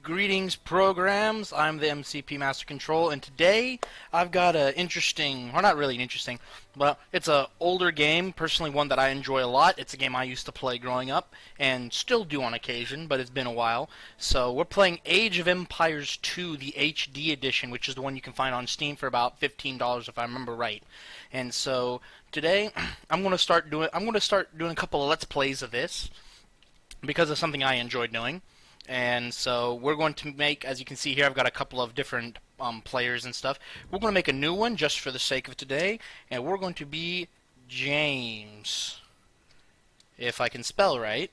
Greetings, programs. I'm the MCP Master Control, and today I've got an interesting, or not really an interesting, but it's a older game. Personally, one that I enjoy a lot. It's a game I used to play growing up, and still do on occasion, but it's been a while. So we're playing Age of Empires 2, the HD edition, which is the one you can find on Steam for about $15, if I remember right. And so today I'm going to start doing a couple of Let's Plays of this because of something I enjoyed doing. And so we're going to make, as you can see here, I've got a couple of different players and stuff. We're going to make a new one just for the sake of today, and we're going to be James, if I can spell right.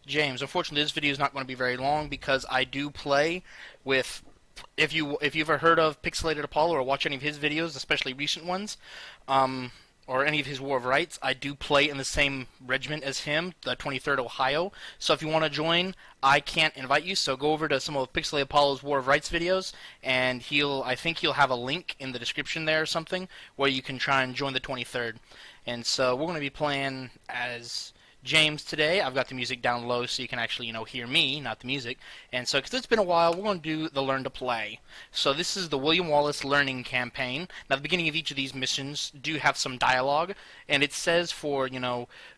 James. Unfortunately, this video is not going to be very long because I do play with. If you've ever heard of Pixelated Apollo or watch any of his videos, especially recent ones, or any of his War of Rights, I do play in the same regiment as him, the 23rd Ohio. So if you want to join, I can't invite you. So go over to some of Pixelated Apollo's War of Rights videos, and I think he'll have a link in the description there or something where you can try and join the 23rd. And so we're going to be playing as James today. I've got the music down low so you can actually, hear me, not the music. And so, because it's been a while, we're going to do the Learn to Play. So this is the William Wallace Learning Campaign. Now, the beginning of each of these missions do have some dialogue, and it says for,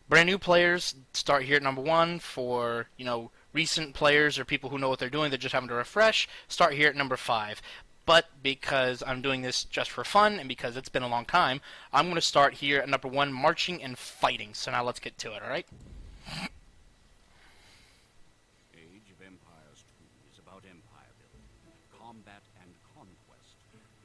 brand new players, start here at number 1. For, recent players or people who know what they're doing, they're just having to refresh, start here at number 5. But because I'm doing this just for fun and because it's been a long time, I'm going to start here at number 1, marching and fighting. So now let's get to it, alright? Age of Empires 2 is about empire building, combat and conquest.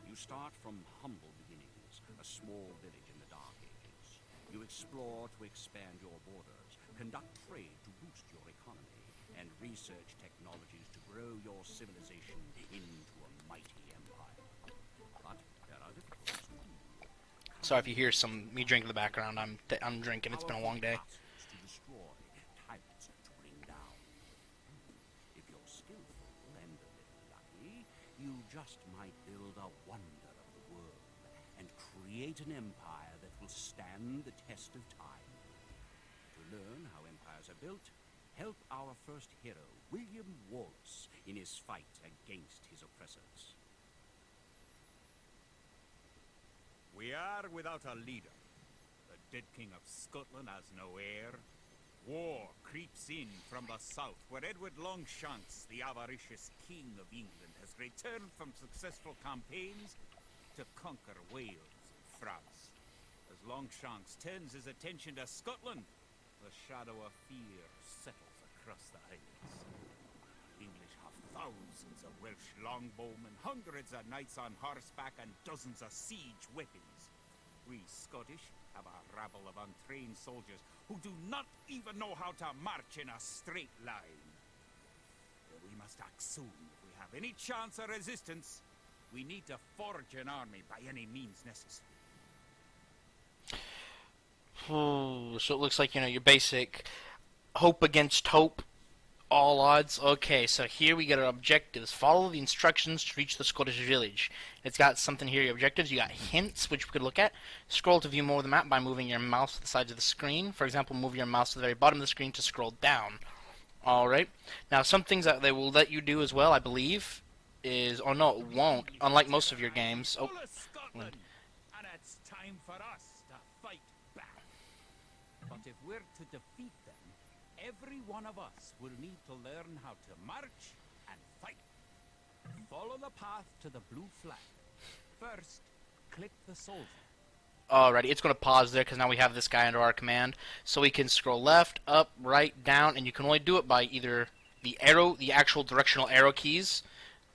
You start from humble beginnings, a small village in the Dark Ages. You explore to expand your borders, conduct trade to boost your economy, and research technologies to grow your civilization into a mighty empire. But there are difficulties too. Sorry if you hear me drink in the background. I'm drinking. It's been a long day. To destroy, tyrants to bring down. If you're skillful and a little lucky, you just might build a wonder of the world and create an empire that will stand the test of time. To learn how empires are built, help our first hero, William Wallace, in his fight against his oppressors. We are without a leader. The dead king of Scotland has no heir. War creeps in from the south, where Edward Longshanks, the avaricious king of England, has returned from successful campaigns to conquer Wales and France. As Longshanks turns his attention to Scotland, the shadow of fear settles across the Highlands. The English have thousands of Welsh longbowmen, hundreds of knights on horseback, and dozens of siege weapons. We Scottish have a rabble of untrained soldiers who do not even know how to march in a straight line. We must act soon if we have any chance of resistance. We need to forge an army by any means necessary. So it looks like, your basic hope against hope, all odds. Okay, so here we get our objectives. Follow the instructions to reach the Scottish village. It's got something here, your objectives. You got hints, which we could look at. Scroll to view more of the map by moving your mouse to the sides of the screen. For example, move your mouse to the very bottom of the screen to scroll down. Alright, now some things that they will let you do as well, I believe, is, oh no, it won't, unlike most of your games. Oh, Full of Scotland, and it's time for us to fight back. But if we're to defeat them, every one of us will need to learn how to march and fight. Follow the path to the blue flag. First, click the soldier. alrighty, it's going to pause there because now we have this guy under our command. So we can scroll left, up, right, down, and you can only do it by either the actual directional arrow keys,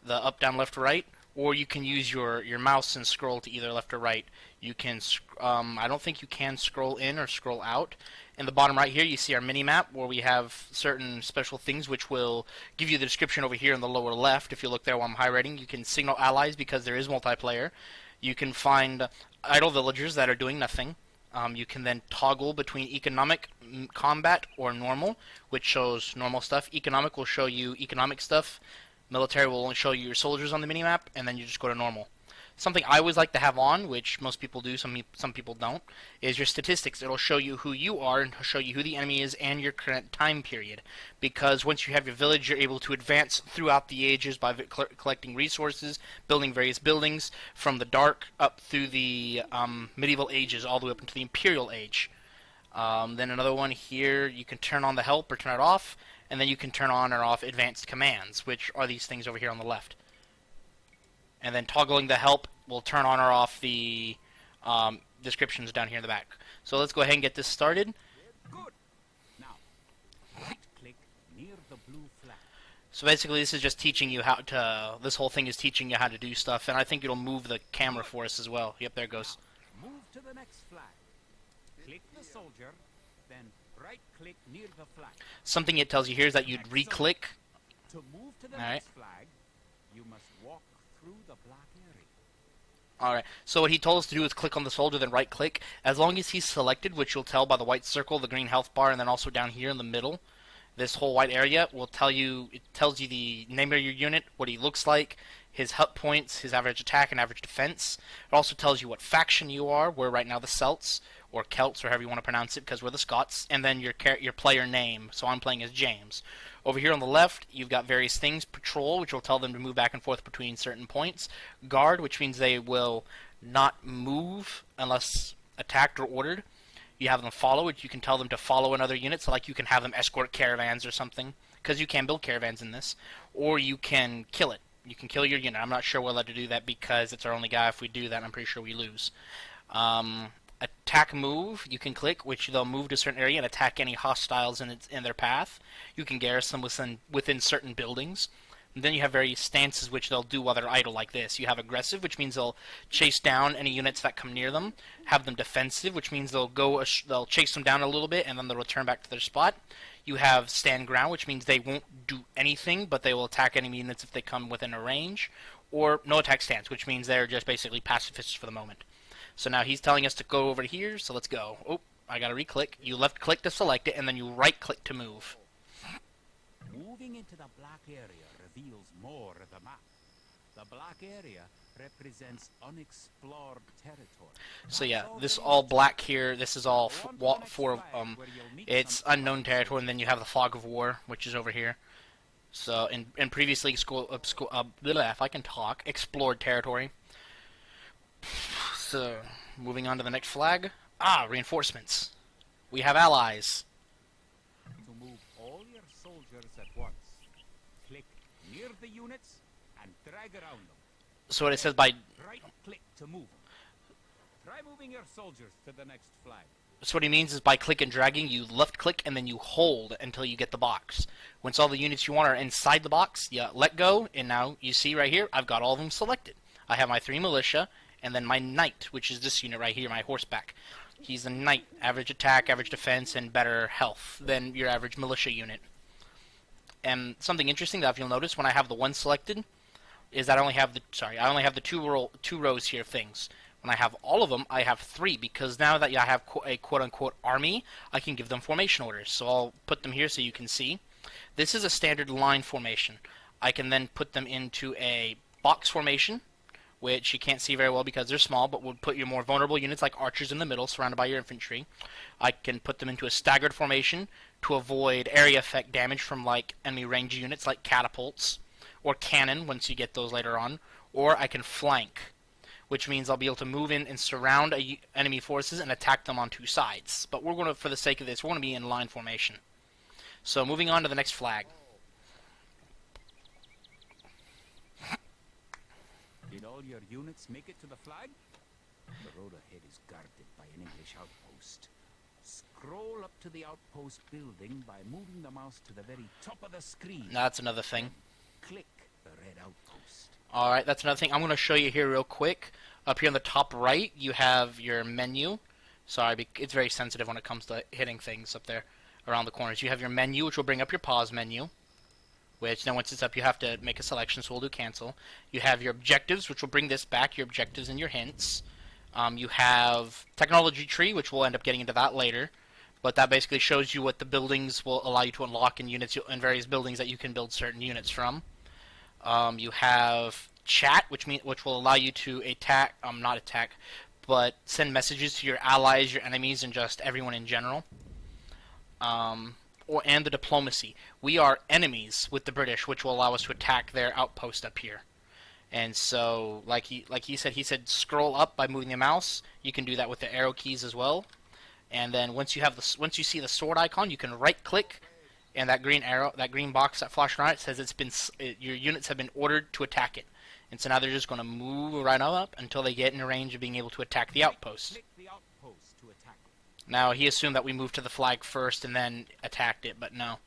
the up, down, left, right, or you can use your mouse and scroll to either left or right. You can, I don't think you can scroll in or scroll out. In the bottom right here, you see our mini-map where we have certain special things which will give you the description over here in the lower left. If you look there while I'm highlighting, you can signal allies because there is multiplayer. You can find idle villagers that are doing nothing. You can then toggle between economic, combat, or normal, which shows normal stuff. Economic will show you economic stuff. Military will only show you your soldiers on the minimap, and then you just go to normal. something I always like to have on, which most people do, some people don't, is your statistics. It'll show you who you are and show you who the enemy is and your current time period. Because once you have your village, you're able to advance throughout the ages by collecting resources, building various buildings from the Dark up through the medieval ages, all the way up into the Imperial Age. Then another one here, you can turn on the help or turn it off, and then you can turn on or off advanced commands, which are these things over here on the left. And then toggling the help will turn on or off the descriptions down here in the back. So let's go ahead and get this started. Good. Now, right-click near the blue flag. So basically this is just teaching you how to, this whole thing is teaching you how to do stuff, and I think it'll move the camera for us as well. Yep, there it goes. Move to the next flag. Click the soldier, then right-click near the flag. Something it tells you here is that you'd re-click. To move to the Alright. next flag, you must walk through the black area. Alright, so what he told us to do is click on the soldier, then right click. As long as he's selected, which you'll tell by the white circle, the green health bar, and then also down here in the middle, this whole white area will tell you, it tells you the name of your unit, what he looks like, his hut points, his average attack, and average defense. It also tells you what faction you are. We're right now the Celts, or Celts, or however you want to pronounce it, because we're the Scots, and then your player name, so I'm playing as James. Over here on the left, you've got various things. Patrol, which will tell them to move back and forth between certain points. Guard, which means they will not move unless attacked or ordered. You have them follow, which you can tell them to follow another unit, so like you can have them escort caravans or something, because you can build caravans in this. Or you can kill it. You can kill your unit. I'm not sure we're allowed to do that because it's our only guy. If we do that, I'm pretty sure we lose. Attack move, you can click, which they'll move to a certain area and attack any hostiles in their path. You can garrison within certain buildings. And then you have various stances which they'll do while they're idle, like this. You have aggressive, which means they'll chase down any units that come near them. Have them defensive, which means they'll chase them down a little bit and then they'll return back to their spot. You have stand ground, which means they won't do anything, but they will attack enemy units if they come within a range. Or no attack stance, which means they're just basically pacifists for the moment. So now he's telling us to go over here, so let's go. Oh, I gotta re-click. You left-click to select it, and then you right-click to move. Moving into the black area reveals more of the map. The black area represents unexplored territory. So yeah, this all black here, this is all it's unknown territory, and then you have the Fog of War, which is over here. So in previously if I can talk, explored territory. So, moving on to the next flag. Reinforcements. We have allies. To move all your soldiers at once, click near the units and drag around them. So what it says by... Right-click to move them. Try moving your soldiers to the next flag. So what he means is by click and dragging, you left-click and then you hold until you get the box. Once all the units you want are inside the box, you let go, and now you see right here, I've got all of them selected. I have my 3 militia, and then my knight, which is this unit right here, my horseback. He's a knight, average attack, average defense, and better health than your average militia unit. And something interesting that you'll notice when I have the 1 selected is that I only have the two rows here of things. When I have all of them, I have 3, because now that I have a quote-unquote army, I can give them formation orders. So I'll put them here so you can see. This is a standard line formation. I can then put them into a box formation, which you can't see very well because they're small, but would put your more vulnerable units like archers in the middle, surrounded by your infantry. I can put them into a staggered formation to avoid area effect damage from like enemy range units like catapults, or cannon once you get those later on, or I can flank, which means I'll be able to move in and surround enemy forces and attack them on 2 sides. But we're going to, for the sake of this, we're going to be in line formation. So moving on to the next flag. Did all your units make it to the flag? The road ahead is guarded by an English outpost. Scroll up to the outpost building by moving the mouse to the very top of the screen. That's another thing. Click the red outpost. Alright, that's another thing I'm going to show you here real quick. Up here on the top right, you have your menu. Sorry, it's very sensitive when it comes to hitting things up there around the corners. You have your menu, which will bring up your pause menu, which then once it's up, you have to make a selection, so we'll do cancel. You have your objectives, which will bring this back, your objectives and your hints. You have technology tree, which we'll end up getting into that later. But that basically shows you what the buildings will allow you to unlock in units in various buildings that you can build certain units from. You have chat, which will allow you to attack, not attack, but send messages to your allies, your enemies, and just everyone in general. And the diplomacy. We are enemies with the British, which will allow us to attack their outpost up here. And so, like he said scroll up by moving the mouse. You can do that with the arrow keys as well. And then once you see the sword icon, you can right click, and that green arrow, that green box that flashed around it says your units have been ordered to attack it. And so now they're just going to move right up until they get in range of being able to attack the outpost. Now, he assumed that we moved to the flag first and then attacked it, but no.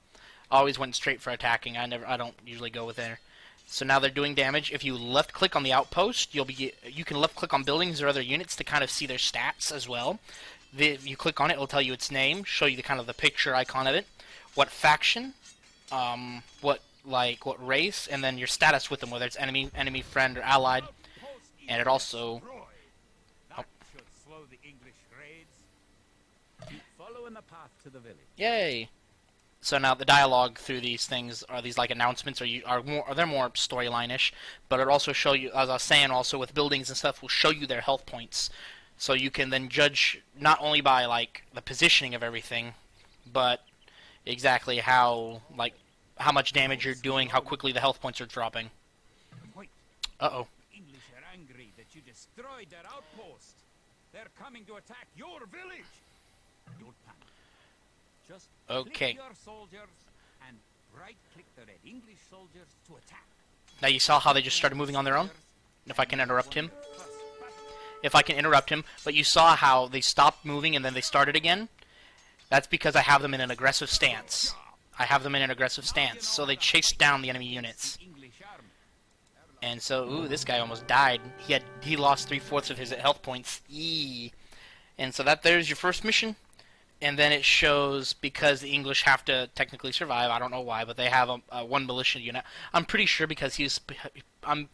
I always went straight for attacking. I don't usually go with there. So now they're doing damage. If you left click on the outpost, you can left click on buildings or other units to kind of see their stats as well. If you click on it, it'll tell you its name, show you the picture icon of it, what faction, what race, and then your status with them, whether it's enemy, friend, or allied. And it also Following the path to the village. Yay! So now the dialogue through these things are these announcements they're more storyline-ish, but it also show you, as I was saying, also with buildings and stuff, will show you their health points, so you can then judge not only by the positioning of everything, but exactly how much damage you're doing, how quickly the health points are dropping. Uh-oh. The English are angry that you destroyed their outpost. They're coming to attack your village. Don't panic. Just Okay. click your soldiers and right-click the red English soldiers to attack. Now you saw how they just started moving on their own? If I can interrupt him. But you saw how they stopped moving and then they started again? That's because I have them in an aggressive stance. So they chased down the enemy units. And so, ooh, this guy almost died. He lost 3/4 of his health points. Eee. And so there's your first mission. And then it shows, because the English have to technically survive, I don't know why, but they have one militia unit. I'm pretty sure because I'm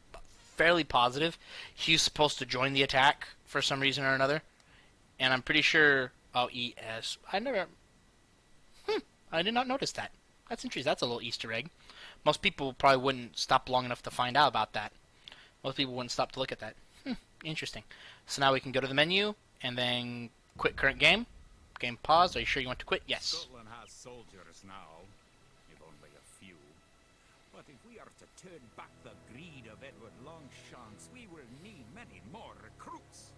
fairly positive he's supposed to join the attack for some reason or another. And I'm pretty sure, ES. I did not notice that. That's interesting. That's a little Easter egg. Most people probably wouldn't stop long enough to find out about that. Most people wouldn't stop to look at that. Interesting. So now we can go to the menu, and then quit current game. Game pause. Are you sure you want to quit? Yes. Scotland has soldiers now, if only a few. But if we are to turn back the greed of Edward Longshanks, we will need many more recruits.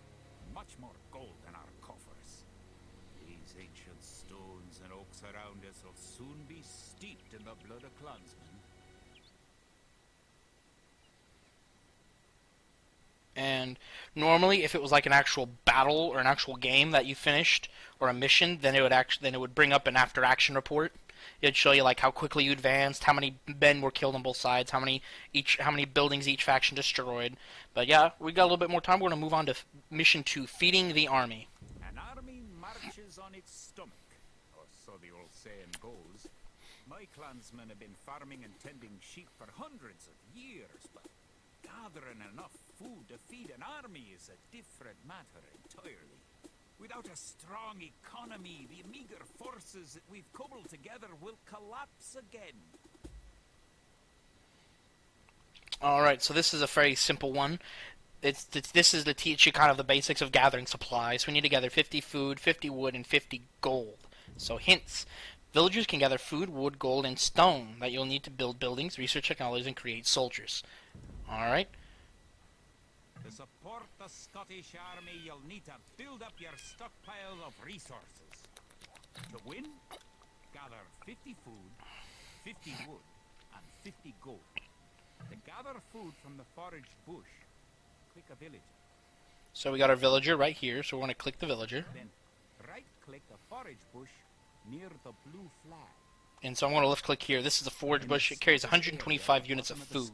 Much more gold in our coffers. These ancient stones and oaks around us will soon be steeped in the blood of clansmen. And normally, if it was like an actual battle or an actual game that you finished or a mission, then it would bring up an after-action report. It'd show you how quickly you advanced, how many men were killed on both sides, how many buildings each faction destroyed. But yeah, we got a little bit more time. We're gonna move on to mission 2, feeding the army. An army marches on its stomach, or so the old saying goes. My clansmen have been farming and tending sheep for hundreds of years, but gathering enough food to feed an army is a different matter entirely. Without a strong economy, the meager forces that we've cobbled together will collapse again. Alright, so this is a very simple one. This is to teach you kind of the basics of gathering supplies. We need to gather 50 food, 50 wood, and 50 gold. So hints. Villagers can gather food, wood, gold, and stone that you'll need to build buildings, research technologies, and create soldiers. Alright. To support the Scottish army, you'll need to build up your stockpile of resources. To win, gather 50 food, 50 wood, and 50 gold. To gather food from the foraged bush, click a villager. So we got our villager right here, so we're going to click the villager. Then right-click the forage bush near the blue flag. And so I'm going to left click here. This is a forage bush. It carries 125 units of food.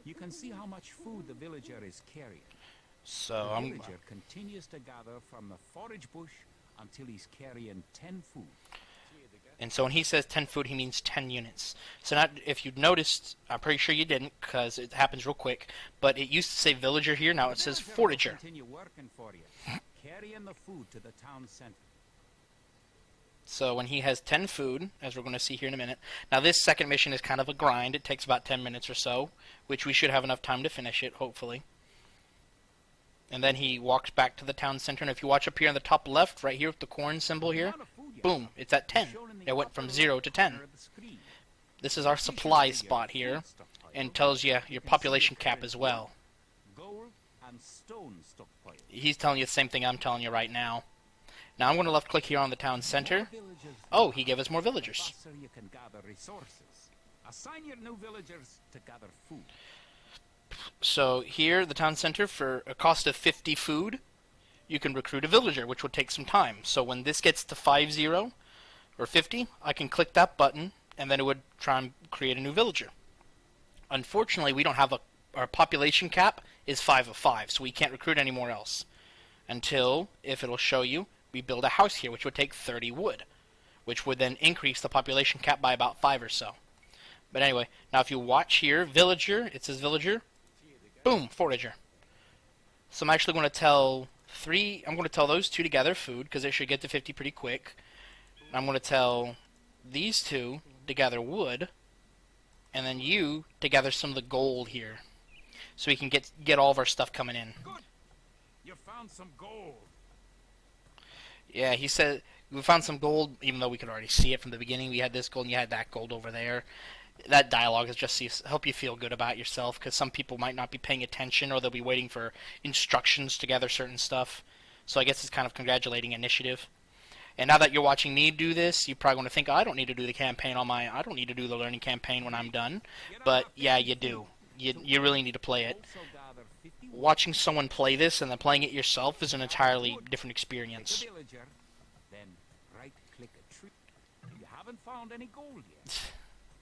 You can see how much food the villager is carrying. So The villager continues to gather from the forage bush until he's carrying 10 food. And so when he says 10 food, he means 10 units. So not, if you noticed, I'm pretty sure you didn't, because it happens real quick, but it used to say villager here, now it says forager. Continue working for you, carrying the food to the town center. So when he has 10 food, as we're going to see here in a minute. Now this second mission is kind of a grind. It takes about 10 minutes or so, which we should have enough time to finish it, hopefully. And then he walks back to the town center, and if you watch up here on the top left, right here with the corn symbol here, boom, it's at 10. It went from 0 to 10. This is our supply spot here, and tells you your population cap as well. Gold and stone stockpile. He's telling you the same thing I'm telling you right now. Now I'm going to left click here on the town center. Oh, he gave us more villagers. Faster you can gather resources. Assign your new villagers to gather food. So here, the town center, for a cost of 50 food, you can recruit a villager, which would take some time. So when this gets to 50 or 50, I can click that button, and then it would try and create a new villager. Unfortunately, we don't have our population cap is 5 of 5, so we can't recruit anymore else. Until, if it'll show you, we build a house here, which would take 30 wood, which would then increase the population cap by about 5 or so. But anyway, now if you watch here, villager, it says villager, boom, forager. So I'm actually going to tell those two to gather food, because they should get to 50 pretty quick. And I'm going to tell these two to gather wood, and then you to gather some of the gold here, so we can get all of our stuff coming in. Good. You found some gold. Yeah, he said we found some gold, even though we could already see it from the beginning. We had this gold, and you had that gold over there. That dialogue is just to help you feel good about yourself, because some people might not be paying attention, or they'll be waiting for instructions to gather certain stuff. So I guess it's kind of congratulating initiative. And now that you're watching me do this, you're probably going to think, oh, I don't need to do the campaign I don't need to do the learning campaign when I'm done. But yeah, you do. You really need to play it. Also gather 50 wood. Watching someone play this and then playing it yourself is an entirely different experience. The villager, then right-click a tree. You haven't found any gold yet.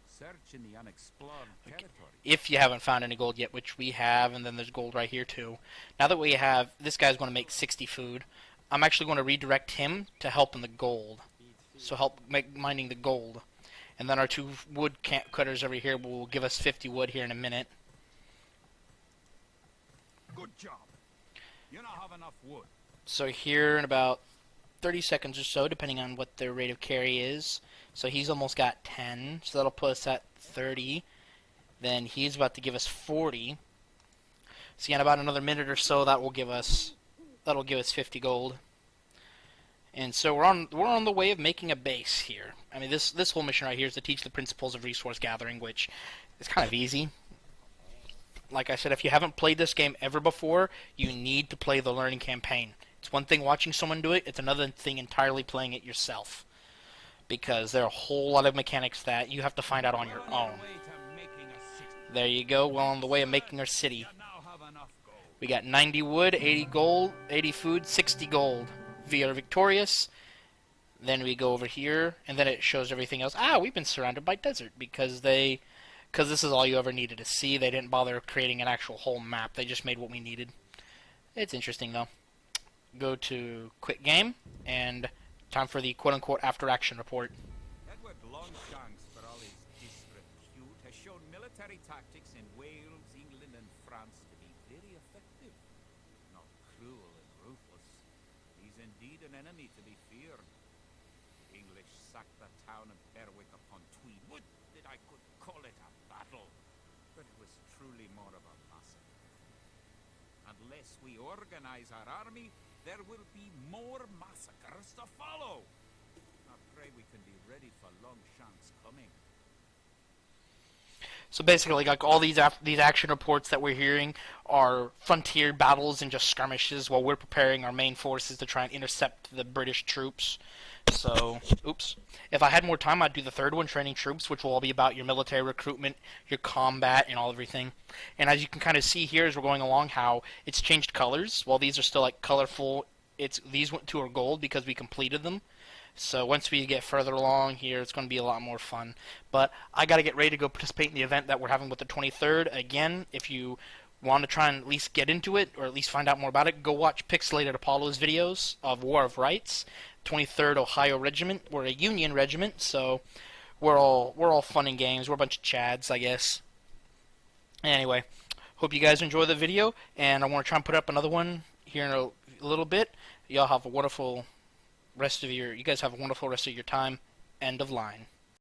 Search in the unexplored territory. If you haven't found any gold yet, which we have, and then there's gold right here too. Now that we have, this guy's going to make 60 food. I'm actually going to redirect him to help in the gold. So help mining the gold. And then our two wood cutters over here will give us 50 wood here in a minute. Good job. You now have enough wood. So here in about 30 seconds or so, depending on what their rate of carry is. So he's almost got 10, so that'll put us at 30. Then he's about to give us 40. So in about another minute or so, that'll give us 50 gold. And so we're on the way of making a base here. I mean, this whole mission right here is to teach the principles of resource gathering, which is kind of easy. Like I said, if you haven't played this game ever before, you need to play the learning campaign. It's one thing watching someone do it, it's another thing entirely playing it yourself. Because there are a whole lot of mechanics that you have to find out on your own. There you go, well on the way of making our city. You now have enough gold. We got 90 wood, 80 gold, 80 food, 60 gold. We are victorious. Then we go over here, and then it shows everything else. Ah, we've been surrounded by desert, because this is all you ever needed to see. They didn't bother creating an actual whole map. They just made what we needed. It's interesting, though. Go to Quick Game, and time for the quote-unquote after-action report. Edward Longshanks, for all his disrepute, has shown military tactics in Wales, England, and France to be very effective. Not cruel and ruthless. He's indeed an enemy to be feared. The English sacked the town of Berwick upon Tweed. Would that I could call it a battle, but it was truly more of a massacre. Unless we organize our army, there will be more massacres to follow. I pray we can be ready for Longshanks coming. So basically, like all these action reports that we're hearing are frontier battles and just skirmishes while we're preparing our main forces to try and intercept the British troops. So, oops. If I had more time, I'd do the third one, training troops, which will all be about your military recruitment, your combat, and everything. And as you can kind of see here as we're going along, how it's changed colors. While these are still like colorful, these two are gold because we completed them. So once we get further along here, it's going to be a lot more fun. But I got to get ready to go participate in the event that we're having with the 23rd. Again, if you want to try and at least get into it, or at least find out more about it, go watch Pixelated Apollo's videos of War of Rights, 23rd Ohio Regiment. We're a Union regiment, so we're all fun and games. We're a bunch of Chads, I guess. Anyway, hope you guys enjoy the video, and I want to try and put up another one here in a little bit. Y'all have a wonderful You guys have a wonderful rest of your time. End of line.